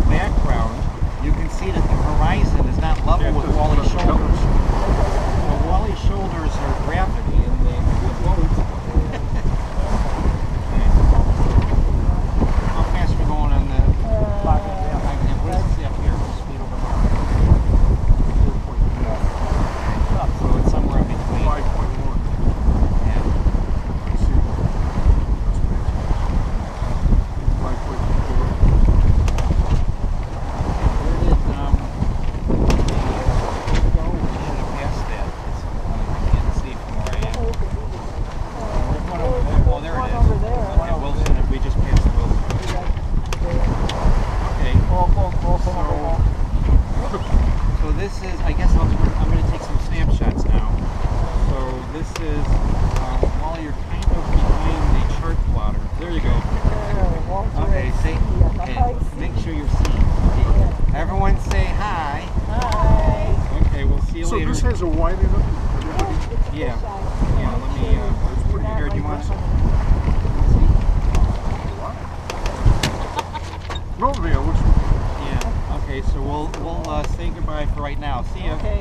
background, you can see that the horizon is not level with Wally's shoulders. So Wally's shoulders are gravity, and they float. How fast are we going on the? What does it say up here? Speed over mark. 4.1. So it's somewhere in between. 5.1. Yeah. So this is, I guess I'm going to take some snapshots now. So this is, while you're kind of behind the chart plotter. There you go. Okay, say, okay, make sure you're seen. Everyone say hi. Hi. Okay, we'll see you So later. this has a wide enough? Yeah, let me, here, do you want some? No, man, it looks. Yeah, okay, so we'll say goodbye for right now. See ya. Okay.